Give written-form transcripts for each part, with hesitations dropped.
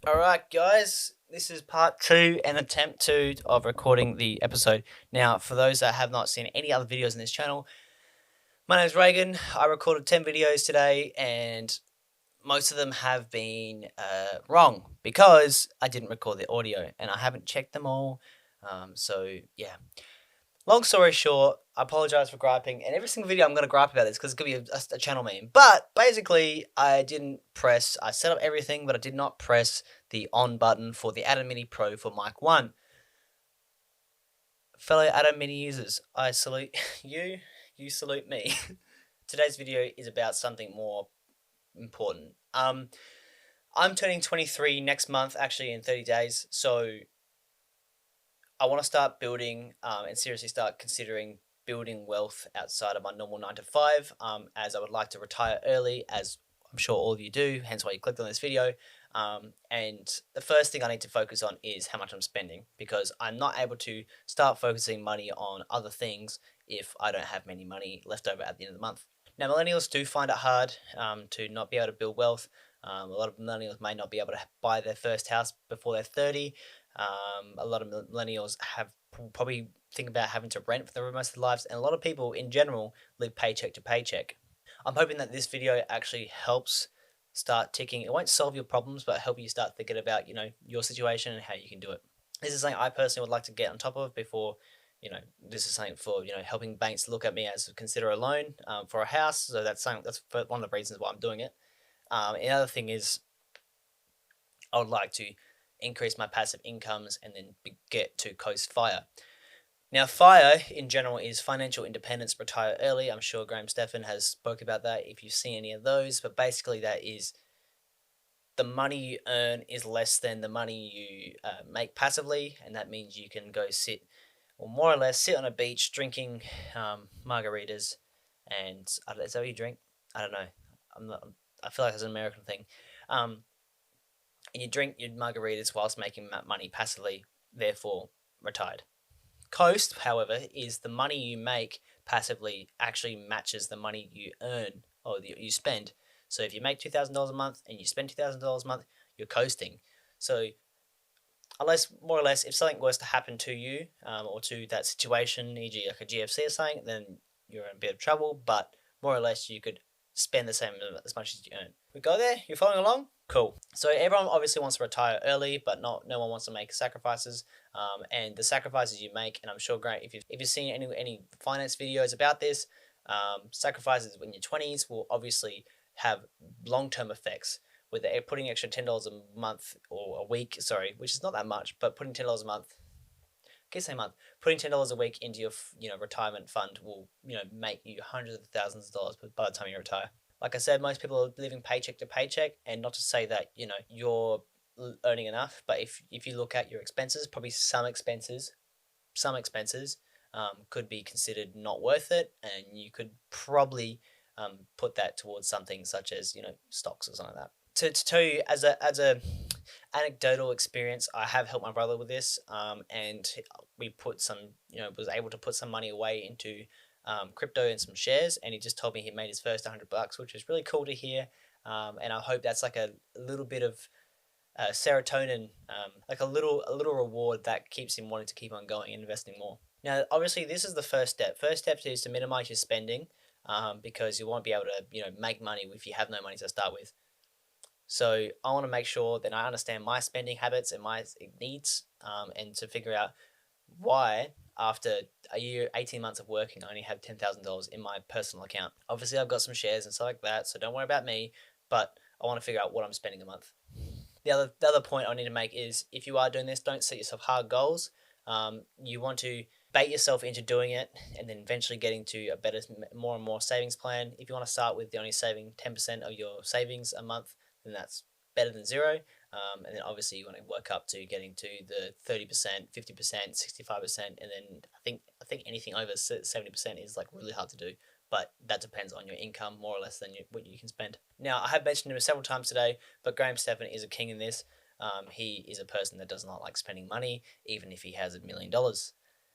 Alright guys, this is part 2 and attempt 2 of recording the episode. Now, for those that have not seen any other videos on this channel, my name is Reagan. I recorded 10 videos today and most of them have been wrong because I didn't record the audio and I haven't checked them all. So, yeah. Long story short, I apologize for griping, and every single video I'm going to gripe about this because it's going to be a channel meme. But basically, I set up everything, but I did not press the on button for the Atom Mini Pro for Mic 1. Fellow Atom Mini users, I salute you, you salute me. Today's video is about something more important. I'm turning 23 next month, actually in 30 days, so I want to start building and seriously start considering building wealth outside of my normal 9 to 5, as I would like to retire early, as I'm sure all of you do, hence why you clicked on this video. And the first thing I need to focus on is how much I'm spending, because I'm not able to start focusing money on other things if I don't have many money left over at the end of the month. Now, millennials do find it hard to not be able to build wealth. A lot of millennials may not be able to buy their first house before they're 30. A lot of millennials have probably think about having to rent for the rest of their lives, and a lot of people in general live paycheck to paycheck. I'm hoping that this video actually helps start ticking. It won't solve your problems, but help you start thinking about, your situation and how you can do it. This is something I personally would like to get on top of before, this is something for, helping banks look at me as consider a loan for a house. So that's one of the reasons why I'm doing it. Another thing is I would like to increase my passive incomes and then get to coast FIRE. Now, FIRE in general is financial independence, retire early. I'm sure Graham Stephan has spoke about that if you've seen any of those, but basically that is the money you earn is less than the money you make passively, and that means you can go sit, or more or less sit on a beach drinking margaritas, and is that what you drink? I don't know. I feel like it's an American thing. And you drink your margaritas whilst making money passively, therefore retired. Coast, however, is the money you make passively actually matches the money you earn or you spend. So if you make $2,000 a month and you spend $2,000 a month, you're coasting. So unless, more or less, if something was to happen to you or to that situation, e.g. like a GFC or something, then you're in a bit of trouble, but more or less you could spend the same as much as you earn. We go there? You're following along? Cool. So everyone obviously wants to retire early, but no one wants to make sacrifices. And the sacrifices you make, and I'm sure, Grant, if you've seen any finance videos about this, sacrifices in your 20s will obviously have long-term effects. With putting extra $10 a month or a week, sorry, which is not that much, but putting $10 a month, putting $10 a week into your retirement fund will make you hundreds of thousands of dollars by the time you retire. Like I said, most people are living paycheck to paycheck, and not to say that you're earning enough, but if you look at your expenses, probably some expenses could be considered not worth it, and you could probably put that towards something such as stocks or something like that. To tell you as a anecdotal experience, I have helped my brother with this, and we put some was able to put some money away into crypto and some shares, and he just told me he made his first $100, which is really cool to hear. And I hope that's like a little bit of serotonin, like a little reward that keeps him wanting to keep on going and investing more. Now, obviously, this is the first step. First step is to minimize your spending, because you won't be able to make money if you have no money to start with. So I want to make sure that I understand my spending habits and my needs, and to figure out why after a year, 18 months of working, I only have $10,000 in my personal account. Obviously, I've got some shares and stuff like that, so don't worry about me, but I want to figure out what I'm spending a month. The other point I need to make is, if you are doing this, don't set yourself hard goals. You want to bait yourself into doing it and then eventually getting to a better, more and more savings plan. If you want to start with only saving 10% of your savings a month, then that's better than zero. And then obviously you want to work up to getting to the 30%, 50%, 65%, and then I think anything over 70% is like really hard to do. But that depends on your income more or less than what you can spend. Now, I have mentioned him several times today, but Graham Stephan is a king in this. He is a person that does not like spending money, even if he has $1 million.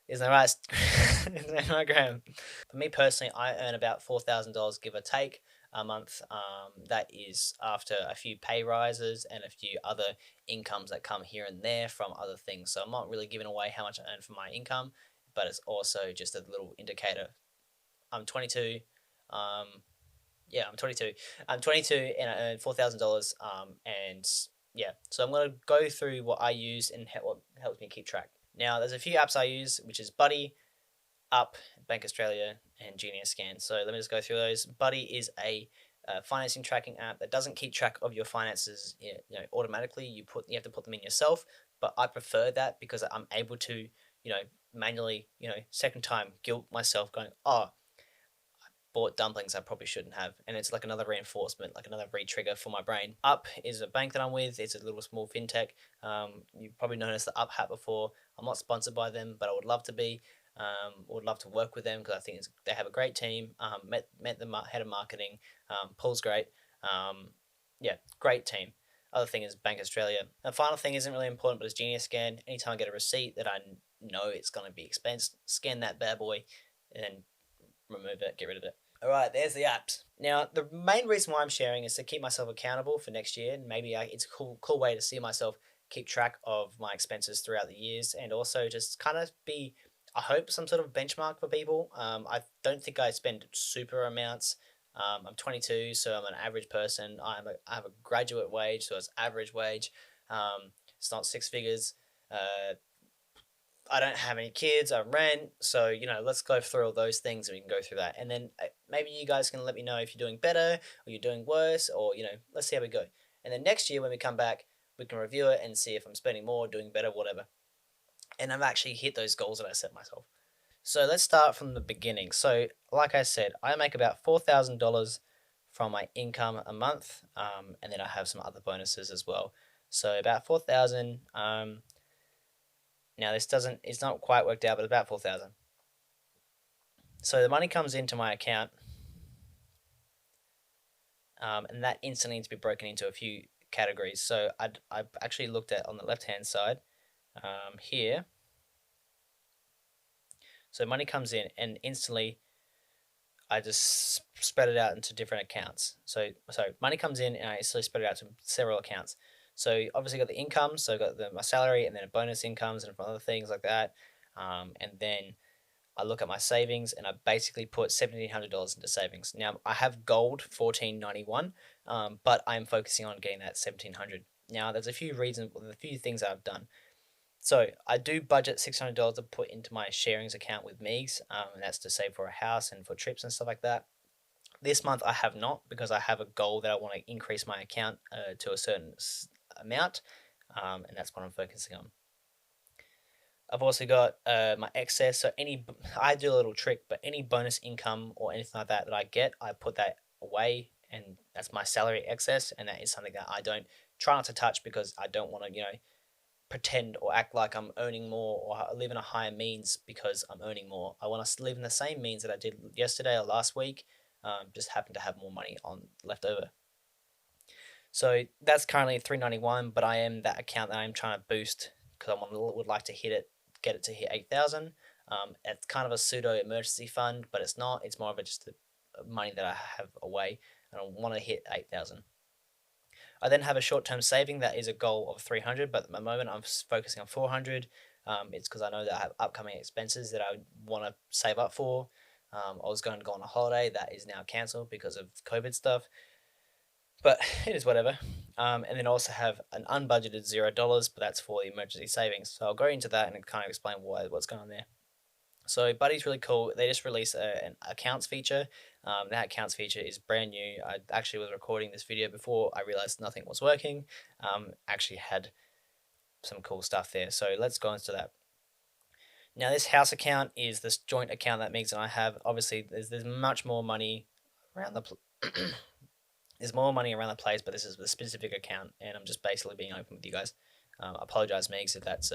Isn't that right? Isn't that right, Graham? For me personally, I earn about $4,000, give or take. a month. That is after a few pay rises and a few other incomes that come here and there from other things. So I'm not really giving away how much I earn from my income, but it's also just a little indicator. I'm 22. Um, yeah, I'm 22. I'm 22 and I earn $4,000. And yeah, so I'm gonna go through what I use and what helps me keep track. Now, there's a few apps I use, which is Buddy, Up, Bank Australia, and Genius Scan. So let me just go through those. Buddy is a financing tracking app that doesn't keep track of your finances, automatically. You have to put them in yourself. But I prefer that because I'm able to, manually, second time guilt myself, going, oh, bought dumplings I probably shouldn't have. And it's like another reinforcement, like another re-trigger for my brain. Up is a bank that I'm with. It's a little small fintech. You've probably noticed the Up hat before. I'm not sponsored by them, but I would love to be. Would love to work with them because I think they have a great team. Met the head of marketing. Paul's great. Yeah, great team. Other thing is Bank Australia. The final thing isn't really important, but it's Genius Scan. Anytime I get a receipt that I know it's going to be expensed, scan that bad boy and remove it, get rid of it. All right, there's the apps. Now, the main reason why I'm sharing is to keep myself accountable for next year. Maybe it's a cool way to see myself keep track of my expenses throughout the years, and also just kind of be, I hope, some sort of benchmark for people. I don't think I spend super amounts. I'm 22, so I'm an average person. I have a graduate wage, so it's average wage. It's not six figures. I don't have any kids, I rent, so let's go through all those things and we can go through that. And then maybe you guys can let me know if you're doing better or you're doing worse, or let's see how we go. And then next year when we come back, we can review it and see if I'm spending more, doing better, whatever. And I've actually hit those goals that I set myself. So let's start from the beginning. So, like I said, I make about $4,000 from my income a month, and then I have some other bonuses as well. So about 4,000. Now it's not quite worked out, but about 4,000. So the money comes into my account, and that instantly needs to be broken into a few categories. So I've actually looked at on the left hand side here. So money comes in, and instantly I just spread it out into different accounts. So money comes in, and I instantly spread it out to several accounts. So obviously got the income, so got my salary, and then a bonus incomes and from other things like that, and then I look at my savings and I basically put $1,700 into savings. Now I have gold $1,491, but I'm focusing on getting that $1,700. Now there's a few things that I've done. So I do budget $600 to put into my sharings account with Meegs, and that's to save for a house and for trips and stuff like that. This month I have not, because I have a goal that I want to increase my account to a certain amount, and that's what I'm focusing on. I've also got my excess. So I do a little trick, but any bonus income or anything like that I get, I put that away, and that's my salary excess, and that is something that I don't try not to touch because I don't want to, pretend or act like I'm earning more or live in a higher means because I'm earning more. I want to live in the same means that I did yesterday or last week, just happen to have more money on left over. So that's currently 391, but I am that account that I'm trying to boost because would like to get it to hit 8,000. It's kind of a pseudo emergency fund, but it's not. It's more of just money that I have away, and I want to hit 8,000. I then have a short-term saving that is a goal of 300, but at the moment I'm focusing on 400. It's because I know that I have upcoming expenses that I want to save up for. I was going to go on a holiday that is now cancelled because of COVID stuff, but it is whatever. And then also have an unbudgeted $0, but that's for the emergency savings. So I'll go into that and kind of explain what's going on there. So Buddy's really cool. They just released an accounts feature. That accounts feature is brand new. I actually was recording this video before I realized nothing was working. Actually had some cool stuff there. So let's go into that. Now this house account is this joint account that Megs and I have. Obviously, there's much more money around the there's more money around the place, but this is the specific account, and I'm just basically being open with you guys. I apologize, Megs, if that's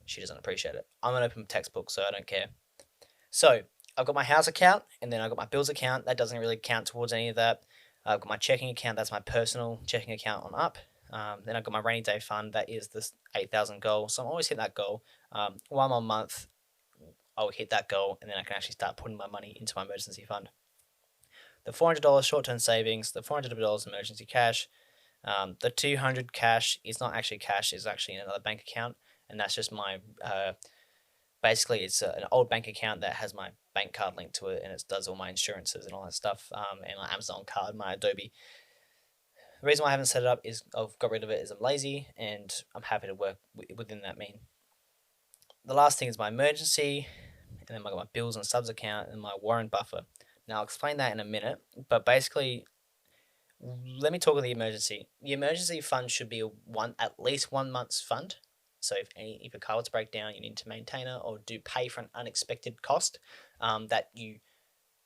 she doesn't appreciate it. I'm an open textbook, so I don't care. So I've got my house account, and then I've got my bills account. That doesn't really count towards any of that. I've got my checking account. That's my personal checking account on Up. Then I've got my rainy day fund. That is this 8,000 goal. So I'm always hitting that goal. 1 more month, I'll hit that goal, and then I can actually start putting my money into my emergency fund. the $400 short-term savings, the $400 emergency cash. The 200 cash is not actually cash; it's actually in another bank account, and that's just my basically it's an old bank account that has my bank card linked to it, and it does all my insurances and all that stuff, and my Amazon card, my Adobe. The reason why I haven't set it up is I've got rid of it is I'm lazy, and I'm happy to work within that mean. The last thing is my emergency, and then I got my bills and subs account and my Warren buffer. Now I'll explain that in a minute, but basically, let me talk about the emergency. The emergency fund should be at least 1 month's fund. So if a car were to break down, you need to maintain it or do pay for an unexpected cost. That you,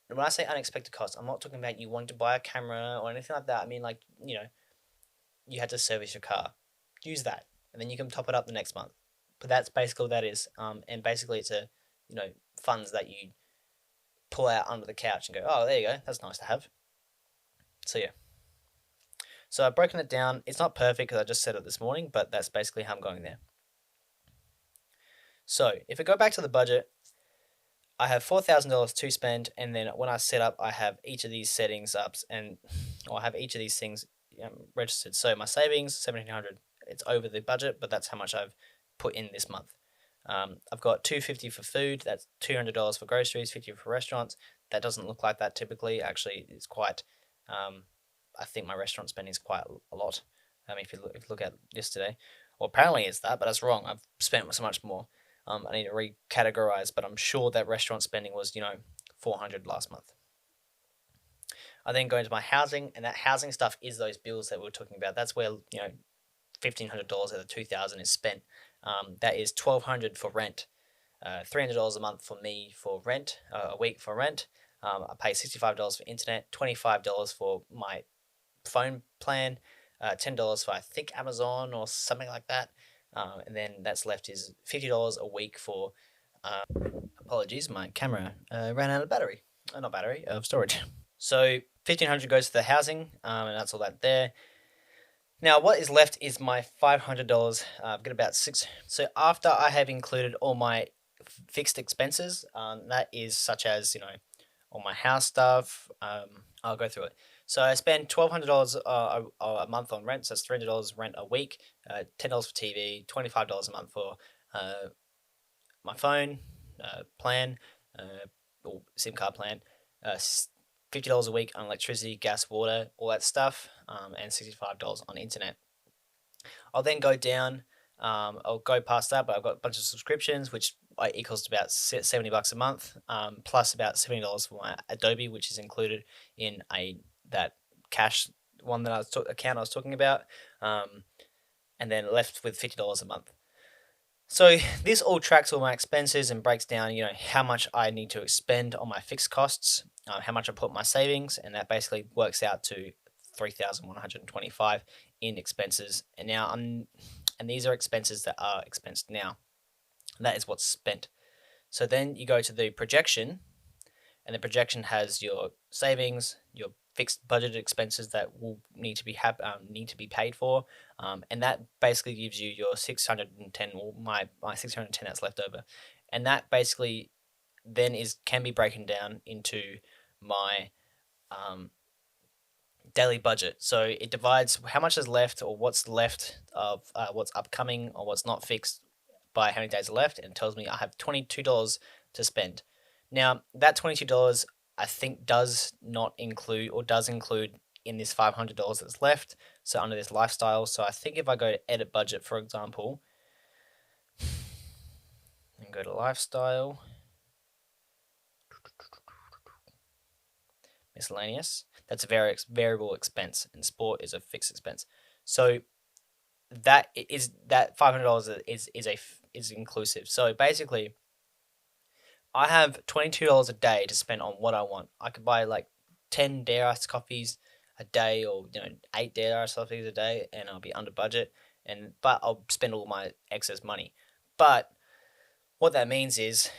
when I say unexpected cost, I'm not talking about you wanting to buy a camera or anything like that. I mean, like, you had to service your car. Use that, and then you can top it up the next month. But that's basically what that is. And basically it's funds that you pull out under the couch and go, oh, there you go, that's nice to have. So yeah. So I've broken it down. It's not perfect because I just said it this morning, but that's basically how I'm going there. So if I go back to the budget, I have $4,000 to spend, and then when I set up, I have each of these settings up, or I have each of these things registered. So my savings, $1,700. It's over the budget, but that's how much I've put in this month. I've got $250 for food. That's $200 for groceries, $50 for restaurants. That doesn't look like that typically. Actually, it's quite. I think my restaurant spending is quite a lot. If you look at yesterday, well, apparently it's that, but that's wrong. I've spent so much more. I need to recategorize, but I'm sure that restaurant spending was $400 last month. I then go into my housing, and that housing stuff is those bills that we were talking about. That's where $1,500 out of $2,000 is spent. That is $1,200 for rent, $300 a month for me for rent, a week for rent. I pay $65 for internet, $25 for my phone plan, $10 for I think Amazon or something like that, and then that's left is $50 a week for. Apologies, my camera ran out of battery. Not battery, of storage. So $1,500 goes to the housing, and that's all that there. Now, what is left is my $500. I've got about six. So after I have included all my fixed expenses, that is such as all my house stuff. I'll go through it. So I spend $1,200 a month on rent. So that's $300 rent a week. $10 for TV. $25 a month for my phone plan, or SIM card plan. $50 a week on electricity, gas, water, all that stuff, and $65 on internet. I'll then go down. I'll go past that, but I've got a bunch of subscriptions, which equals to about $70 a month, plus about $70 for my Adobe, which is included in that cash one that account I was talking about, and then left with $50 a month. So this all tracks all my expenses and breaks down, how much I need to expend on my fixed costs, how much I put in my savings, and that basically works out to $3,125 in expenses. And these are expenses that are expensed now. That is what's spent. So then you go to the projection, and the projection has your savings, your fixed budgeted expenses that will need to be paid for, and that basically gives you your 610, or my 610 that's left over, and that basically then can be broken down into my daily budget. So it divides how much is left, or what's left of what's upcoming or what's not fixed by how many days are left, and tells me I have $22 to spend. Now that $22 I think does include in this $500 that's left. So under this lifestyle, so I think if I go to edit budget, for example, and go to lifestyle, miscellaneous, that's a variable expense, and sport is a fixed expense. So that $500 is inclusive. So basically, I have $22 a day to spend on what I want. I could buy like 10 Dare Ice coffees a day, or 8 Dare Ice coffees a day, and I'll be under budget. But I'll spend all my excess money. But what that means is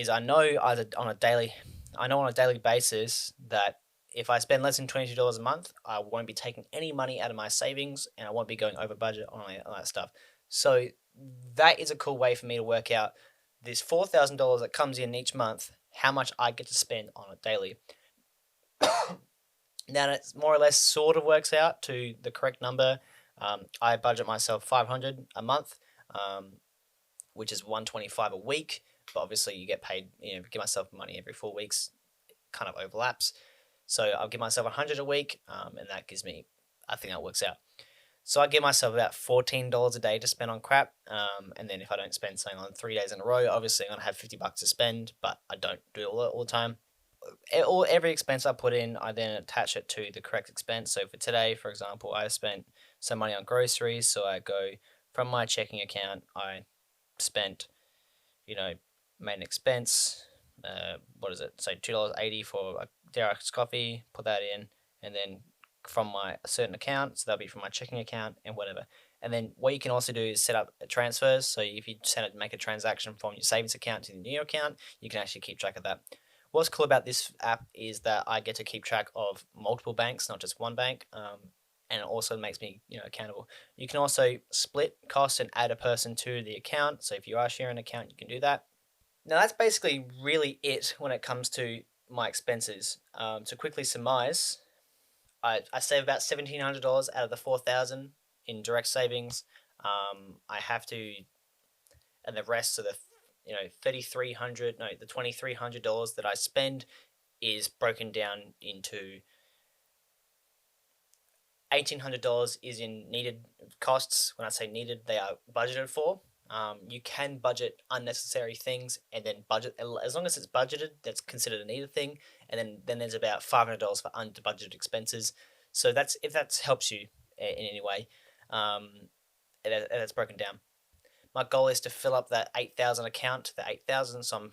I know on a daily basis that if I spend less than $22 a month, I won't be taking any money out of my savings, and I won't be going over budget on that stuff. So that is a cool way for me to work out this $4,000 that comes in each month, how much I get to spend on it daily. Now it more or less sort of works out to the correct number. I budget myself 500 a month, which is 125 a week. But obviously, you get paid. Give myself money every 4 weeks. Kind of overlaps. So I'll give myself 100 a week, and that gives me. I think that works out. So I give myself about $14 a day to spend on crap. And then if I don't spend something on 3 days in a row, obviously I'm gonna have $50 to spend, but I don't do it all the time. Every expense I put in, I then attach it to the correct expense. So for today, for example, I spent some money on groceries. So I go from my checking account, I spent, you know, made an expense. What is it? Say $2.80 for a Derek's coffee. Put that in, and then from my certain account, so that'll be from my checking account and whatever. And then what you can also do is set up transfers. So if you make a transaction from your savings account to the new account, you can actually keep track of that. What's cool about this app is that I get to keep track of multiple banks, not just one bank, and it also makes me accountable. You can also split costs and add a person to the account. So if you are sharing an account, you can do that. Now that's basically really it when it comes to my expenses. To quickly surmise, I save about $1,700 out of the 4,000 in direct savings. I have to, and the rest of the 3,300, no, the $2,300 that I spend is broken down into $1,800 is in needed costs. When I say needed, they are budgeted for. You can budget unnecessary things and then budget, as long as it's budgeted, that's considered a needed thing. And then there's about $500 for under budgeted expenses. So that's if that helps you in any way. That's broken down. My goal is to fill up that 8,000 account to the 8,000. So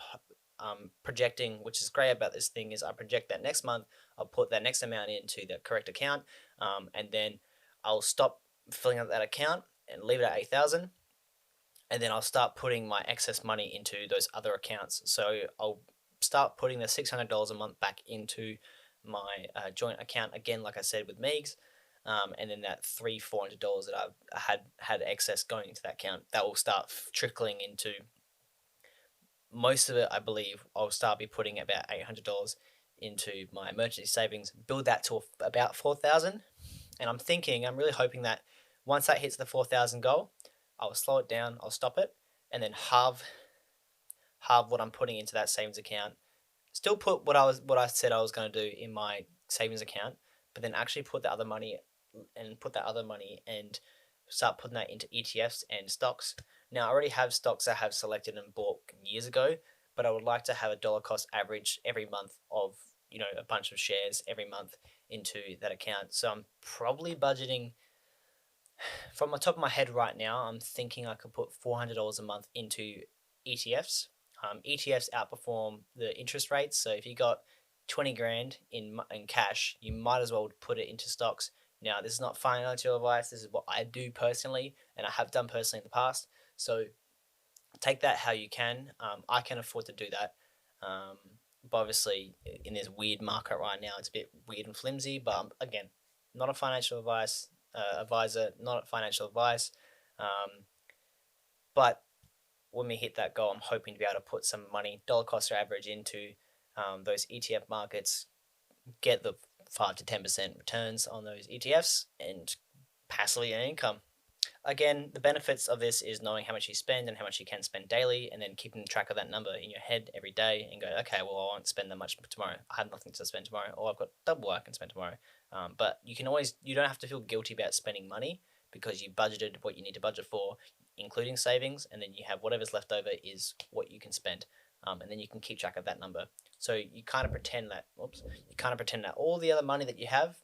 I'm projecting, which is great about this thing, is I project that next month I'll put that next amount into the correct account, and then I'll stop filling up that account and leave it at 8,000, and then I'll start putting my excess money into those other accounts. So I'll start putting the $600 a month back into my joint account again, like I said with Meegs, and then that $400 that I had excess going into that account, that will start trickling into. Most of it, I believe, I'll start be putting about $800 into my emergency savings, build that to about 4,000, and I'm really hoping that once that hits the 4,000 goal, I'll slow it down, I'll stop it, and then halve what I'm putting into that savings account. Still put what I said I was going to do in my savings account, but then actually put that other money and start putting that into ETFs and stocks. Now, I already have stocks I have selected and bought years ago, but I would like to have a dollar cost average every month of a bunch of shares every month into that account. So I'm probably budgeting, from the top of my head right now, I'm thinking I could put $400 a month into ETFs. ETFs outperform the interest rates, so if you got 20 grand in cash, you might as well put it into stocks. Now, this is not financial advice. This is what I do personally, and I have done personally in the past. So take that how you can. I can afford to do that. But obviously, in this weird market right now, it's a bit weird and flimsy. But again, not a financial advisor, not financial advice. But when we hit that goal, I'm hoping to be able to put some money, dollar cost average, into those ETF markets, get the 5 to 10% returns on those ETFs, and passively earn income. Again, the benefits of this is knowing how much you spend and how much you can spend daily, and then keeping track of that number in your head every day and go, okay, well, I won't spend that much tomorrow. I have nothing to spend tomorrow, or I've got double what I can spend tomorrow. But you don't have to feel guilty about spending money, because you budgeted what you need to budget for, including savings, and then you have whatever's left over is what you can spend. And then you can keep track of that number. So you kind of pretend that, all the other money that you have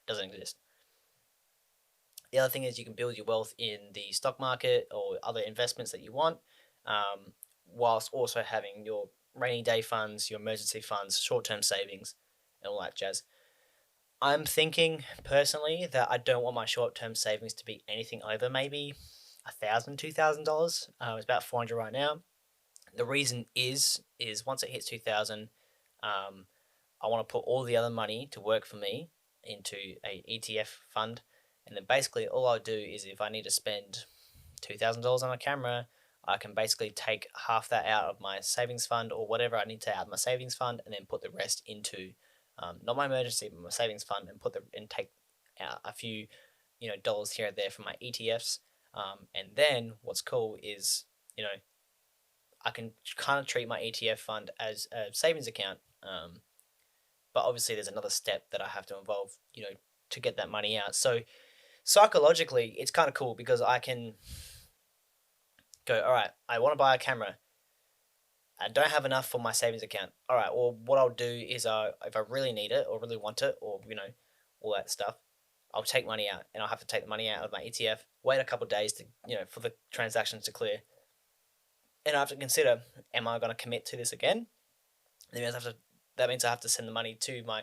doesn't exist. The other thing is you can build your wealth in the stock market or other investments that you want, whilst also having your rainy day funds, your emergency funds, short-term savings, and all that jazz. I'm thinking personally that I don't want my short-term savings to be anything over maybe $1,000, $2,000. It's about 400 right now. The reason is once it hits 2,000, I want to put all the other money to work for me into a ETF fund, and then basically all I'll do is, if I need to spend $2,000 on a camera, I can basically take half that out of my savings fund or whatever I need to out of my savings fund, and then put the rest into not my emergency, but my savings fund, and take out a few, dollars here and there from my ETFs. And then what's cool is, I can kind of treat my ETF fund as a savings account. But obviously, there's another step that I have to involve, to get that money out. So psychologically, it's kind of cool because I can go, all right, I want to buy a camera. I don't have enough for my savings account. All right, well, what I'll do is, if I really need it or really want it, or all that stuff, I'll take money out, and I'll have to take the money out of my ETF. Wait a couple of days to, for the transactions to clear, and I have to consider: am I going to commit to this again? That means I have to send the money to my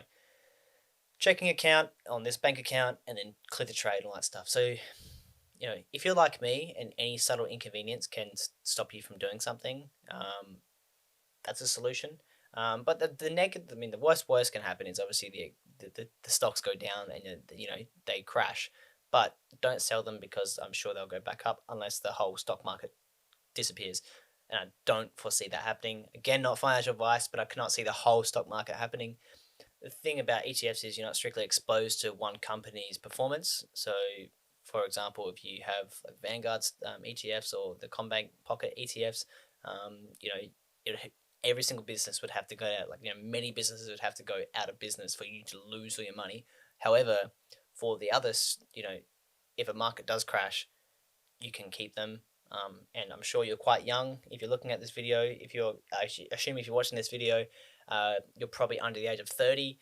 checking account on this bank account, and then clear the trade and all that stuff. So, if you're like me, and any subtle inconvenience can stop you from doing something, that's a solution. But the negative, I mean, the worst can happen is obviously the stocks go down, and they crash. But don't sell them, because I'm sure they'll go back up unless the whole stock market disappears. And I don't foresee that happening. Again, not financial advice, but I cannot see the whole stock market happening. The thing about ETFs is you're not strictly exposed to one company's performance. So, for example, if you have Vanguard's ETFs or the Combank Pocket ETFs, every single business would have to go out. Many businesses would have to go out of business for you to lose all your money. However, for the others, if a market does crash, you can keep them. And I'm sure you're quite young if you're looking at this video. If you're if you're watching this video, you're probably under the age of 30.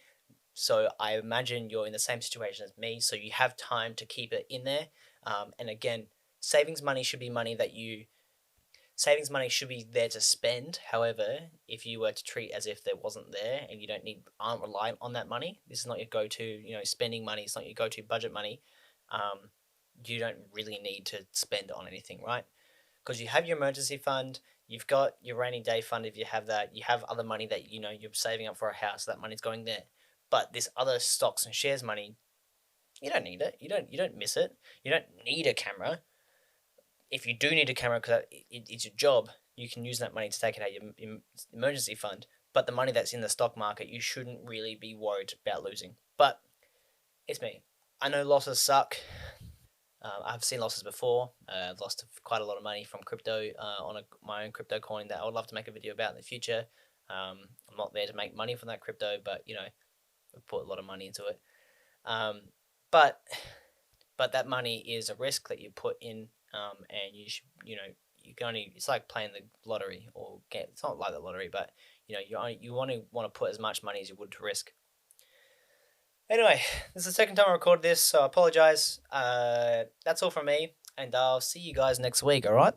So I imagine you're in the same situation as me. So you have time to keep it in there. And again, savings money should be there to spend. However, if you were to treat as if there wasn't there, and you aren't reliant on that money, this is not your go-to, spending money. It's not your go-to budget money. You don't really need to spend on anything, right? Because you have your emergency fund, you've got your rainy day fund. If you have that, you have other money that you're saving up for a house. That money's going there. But this other stocks and shares money, you don't need it. You don't miss it. You don't need a camera. If you do need a camera because it's your job, you can use that money to take it out of your emergency fund. But the money that's in the stock market, you shouldn't really be worried about losing. But it's me. I know losses suck. I've seen losses before. I've lost quite a lot of money from crypto on my own crypto coin that I would love to make a video about in the future. I'm not there to make money from that crypto, but I've put a lot of money into it. But that money is a risk that you put in, and you should, you can only. It's like playing the lottery, it's not like the lottery, but you want to put as much money as you would to risk. Anyway, this is the second time I recorded this, so I apologize. That's all from me, and I'll see you guys next week, alright?